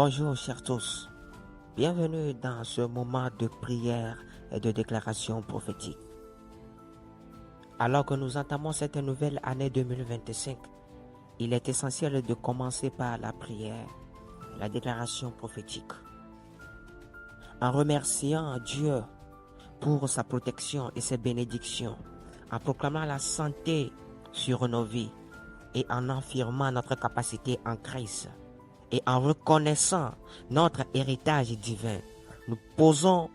Bonjour chers tous, bienvenue dans ce moment de prière et de déclaration prophétique. Alors que nous entamons cette nouvelle année 2025, il est essentiel de commencer par la prière, la déclaration prophétique. En remerciant Dieu pour sa protection et ses bénédictions, en proclamant la santé sur nos vies et en affirmant notre capacité en Christ. Et en reconnaissant notre héritage divin, nous posons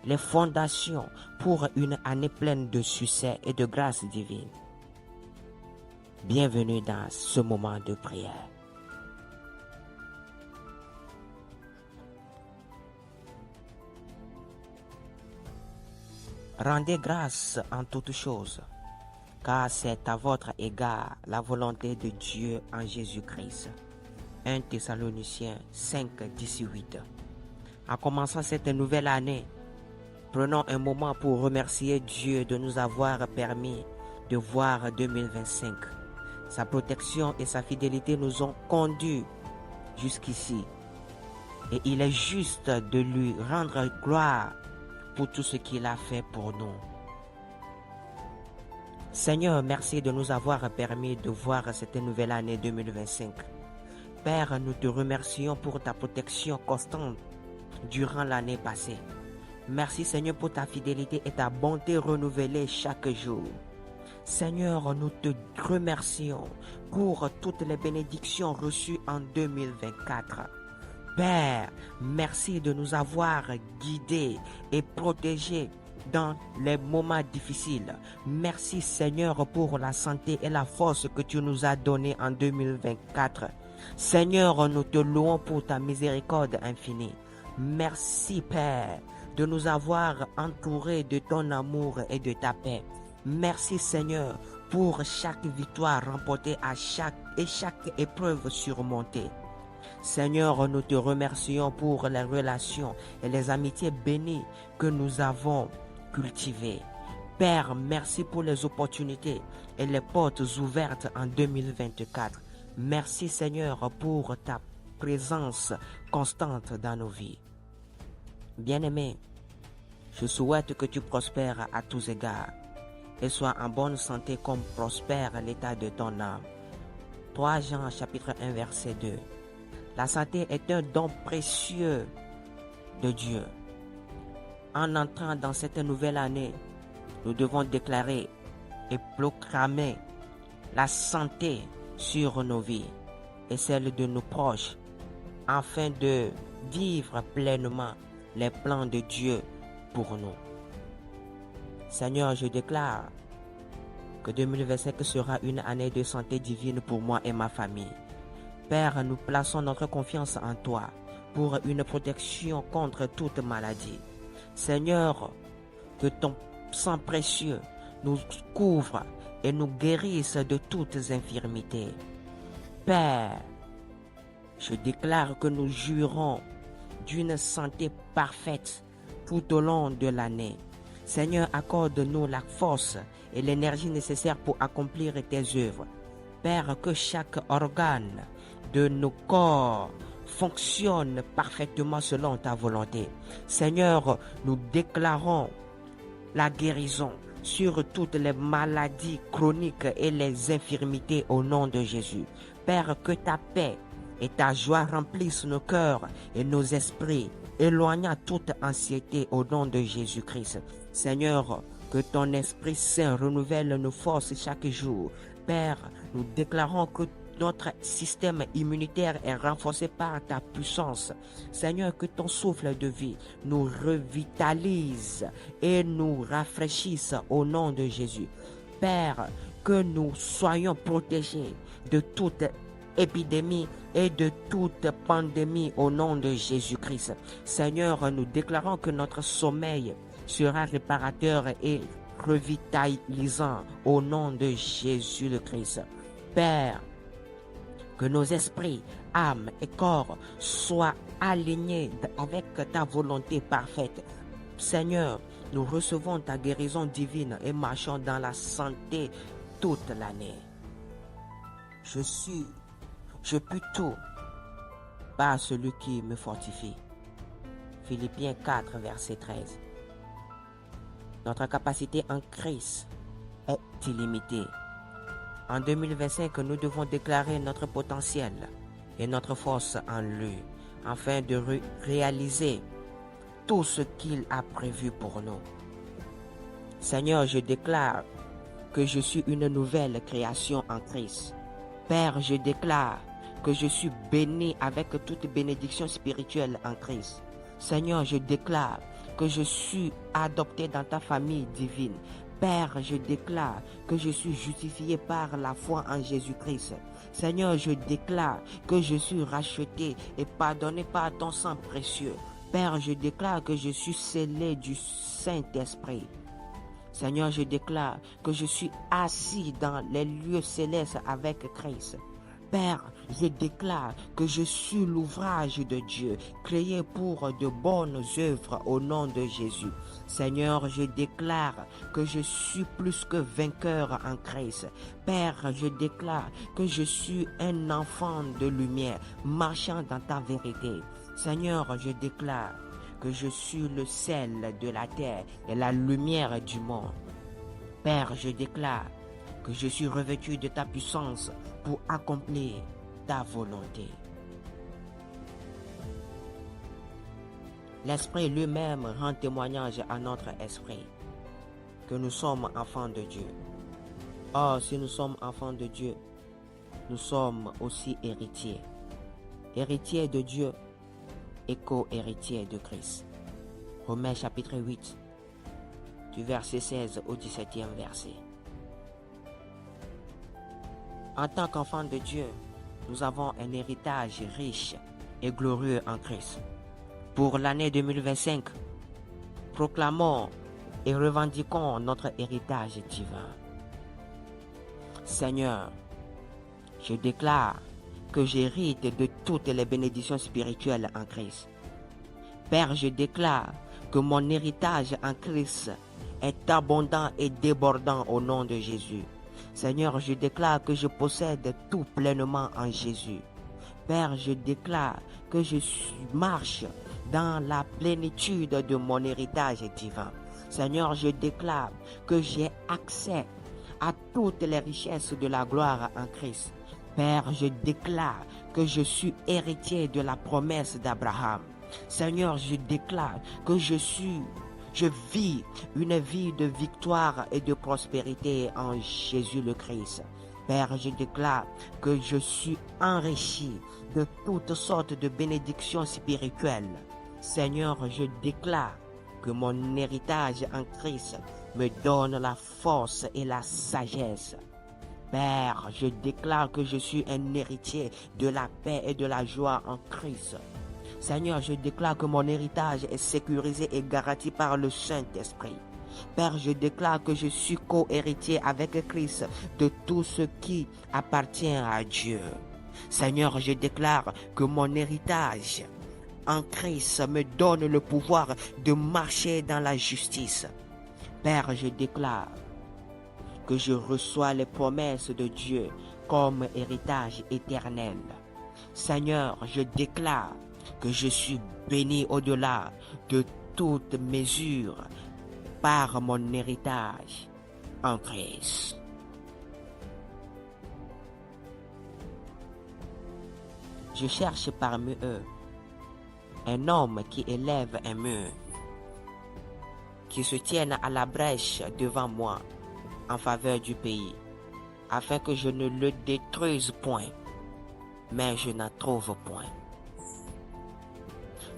les fondations pour une année pleine de succès et de grâce divine. Bienvenue dans ce moment de prière. Rendez grâce en toutes choses, car c'est à votre égard la volonté de Dieu en Jésus-Christ. 1 Thessaloniciens 5, 18. En commençant cette nouvelle année, prenons un moment pour remercier Dieu de nous avoir permis de voir 2025. Sa protection et sa fidélité nous ont conduits jusqu'ici. Et il est juste de lui rendre gloire pour tout ce qu'il a fait pour nous. Seigneur, merci de nous avoir permis de voir cette nouvelle année 2025. Père, nous te remercions pour ta protection constante durant l'année passée. Merci Seigneur pour ta fidélité et ta bonté renouvelée chaque jour. Seigneur, nous te remercions pour toutes les bénédictions reçues en 2024. Père, merci de nous avoir guidés et protégés dans les moments difficiles. Merci Seigneur pour la santé et la force que tu nous as donnée en 2024. Seigneur, nous te louons pour ta miséricorde infinie. Merci Père de nous avoir entourés de ton amour et de ta paix. Merci Seigneur pour chaque victoire remportée à chaque épreuve surmontée. Seigneur, nous te remercions pour les relations et les amitiés bénies que nous avons cultivées. Père, merci pour les opportunités et les portes ouvertes en 2024. Merci Seigneur pour ta présence constante dans nos vies. Bien-aimé, je souhaite que tu prospères à tous égards et sois en bonne santé comme prospère l'état de ton âme. 3 Jean chapitre 1 verset 2. La santé est un don précieux de Dieu. En entrant dans cette nouvelle année, nous devons déclarer et proclamer la santé sur nos vies et celle de nos proches, afin de vivre pleinement les plans de Dieu pour nous. Seigneur, je déclare que 2025 sera une année de santé divine pour moi et ma famille. Père, nous plaçons notre confiance en toi pour une protection contre toute maladie. Seigneur, que ton sang précieux nous couvre et nous guérisse de toutes infirmités. Père, je déclare que nous jouirons d'une santé parfaite tout au long de l'année. Seigneur, accorde-nous la force et l'énergie nécessaires pour accomplir tes œuvres. Père, que chaque organe de nos corps fonctionne parfaitement selon ta volonté. Seigneur, nous déclarons la guérison sur toutes les maladies chroniques et les infirmités au nom de Jésus. Père, que ta paix et ta joie remplissent nos cœurs et nos esprits, éloignant toute anxiété au nom de Jésus-Christ. Seigneur, que ton Esprit Saint renouvelle nos forces chaque jour. Père, nous déclarons que notre système immunitaire est renforcé par ta puissance. Seigneur, que ton souffle de vie nous revitalise et nous rafraîchisse au nom de Jésus. Père, que nous soyons protégés de toute épidémie et de toute pandémie au nom de Jésus-Christ. Seigneur, nous déclarons que notre sommeil sera réparateur et revitalisant au nom de Jésus le Christ. Père, que nos esprits, âmes et corps soient alignés avec ta volonté parfaite. Seigneur, nous recevons ta guérison divine et marchons dans la santé toute l'année. Je puis tout par celui qui me fortifie. Philippiens 4, verset 13. Notre capacité en Christ est illimitée. En 2025, nous devons déclarer notre potentiel et notre force en lui, afin de réaliser tout ce qu'il a prévu pour nous. Seigneur, je déclare que je suis une nouvelle création en Christ. Père, je déclare que je suis béni avec toute bénédiction spirituelle en Christ. Seigneur, je déclare que je suis adopté dans ta famille divine. Père, je déclare que je suis justifié par la foi en Jésus-Christ. Seigneur, je déclare que je suis racheté et pardonné par ton sang précieux. Père, je déclare que je suis scellé du Saint-Esprit. Seigneur, je déclare que je suis assis dans les lieux célestes avec Christ. Père, je déclare que je suis l'ouvrage de Dieu, créé pour de bonnes œuvres au nom de Jésus. Seigneur, je déclare que je suis plus que vainqueur en Christ. Père, je déclare que je suis un enfant de lumière, marchant dans ta vérité. Seigneur, je déclare que je suis le sel de la terre et la lumière du monde. Père, je déclare que je suis revêtu de ta puissance pour accomplir ta volonté. L'Esprit lui-même rend témoignage à notre esprit que nous sommes enfants de Dieu. Or, si nous sommes enfants de Dieu, nous sommes aussi héritiers. Héritiers de Dieu et co-héritiers de Christ. Romains chapitre 8, du verset 16 au 17e verset. En tant qu'enfants de Dieu, nous avons un héritage riche et glorieux en Christ. Pour l'année 2025, proclamons et revendiquons notre héritage divin. Seigneur, je déclare que j'hérite de toutes les bénédictions spirituelles en Christ. Père, je déclare que mon héritage en Christ est abondant et débordant au nom de Jésus. Seigneur, je déclare que je possède tout pleinement en Jésus. Père, je déclare que je marche dans la plénitude de mon héritage divin. Seigneur, je déclare que j'ai accès à toutes les richesses de la gloire en Christ. Père, je déclare que je suis héritier de la promesse d'Abraham. Seigneur, je déclare que je vis une vie de victoire et de prospérité en Jésus le Christ. Père, je déclare que je suis enrichi de toutes sortes de bénédictions spirituelles. Seigneur, je déclare que mon héritage en Christ me donne la force et la sagesse. Père, je déclare que je suis un héritier de la paix et de la joie en Christ. Seigneur, je déclare que mon héritage est sécurisé et garanti par le Saint-Esprit. Père, je déclare que je suis co-héritier avec Christ de tout ce qui appartient à Dieu. Seigneur, je déclare que mon héritage en Christ me donne le pouvoir de marcher dans la justice. Père, je déclare que je reçois les promesses de Dieu comme héritage éternel. Seigneur, je déclare que je suis béni au-delà de toute mesure par mon héritage en Christ. Je cherche parmi eux un homme qui élève un mur, qui se tienne à la brèche devant moi en faveur du pays, afin que je ne le détruise point, mais je n'en trouve point.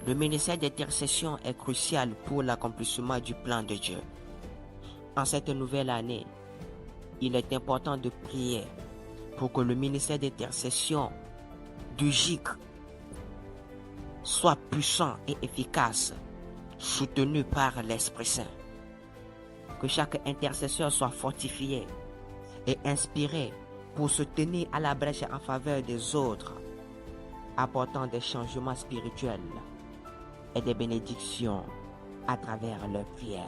Le ministère d'intercession est crucial pour l'accomplissement du plan de Dieu. En cette nouvelle année, il est important de prier pour que le ministère d'intercession du GIC soit puissant et efficace, soutenu par l'Esprit Saint. Que chaque intercesseur soit fortifié et inspiré pour se tenir à la brèche en faveur des autres, apportant des changements spirituels et des bénédictions à travers leurs prières.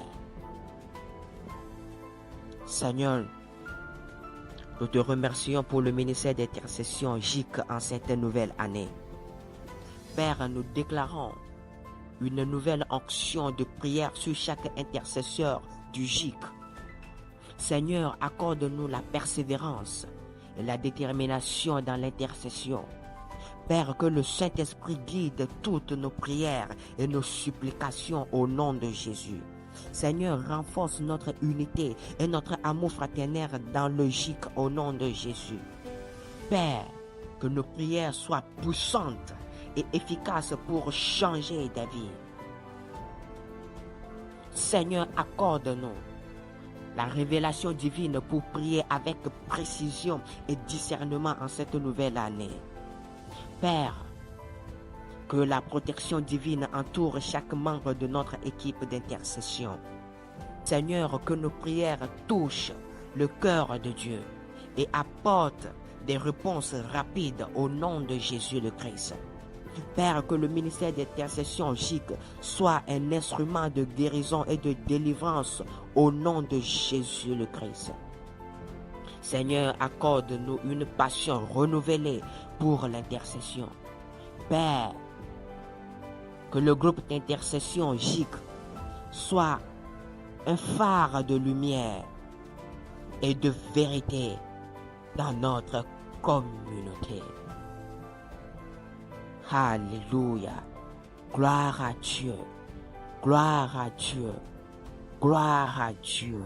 Seigneur, nous te remercions pour le ministère d'intercession GIC en cette nouvelle année. Père, nous déclarons une nouvelle onction de prière sur chaque intercesseur du GIC. Seigneur, accorde-nous la persévérance et la détermination dans l'intercession. Père, que le Saint-Esprit guide toutes nos prières et nos supplications au nom de Jésus. Seigneur, renforce notre unité et notre amour fraternel dans le GIC au nom de Jésus. Père, que nos prières soient puissantes et efficaces pour changer des vies. Seigneur, accorde-nous la révélation divine pour prier avec précision et discernement en cette nouvelle année. Père, que la protection divine entoure chaque membre de notre équipe d'intercession. Seigneur, que nos prières touchent le cœur de Dieu et apportent des réponses rapides au nom de Jésus le Christ. Père, que le ministère d'intercession GIC soit un instrument de guérison et de délivrance au nom de Jésus le Christ. Seigneur, accorde-nous une passion renouvelée pour l'intercession. Père, que le groupe d'intercession GIC soit un phare de lumière et de vérité dans notre communauté. Alléluia. Gloire à Dieu. Gloire à Dieu. Gloire à Dieu.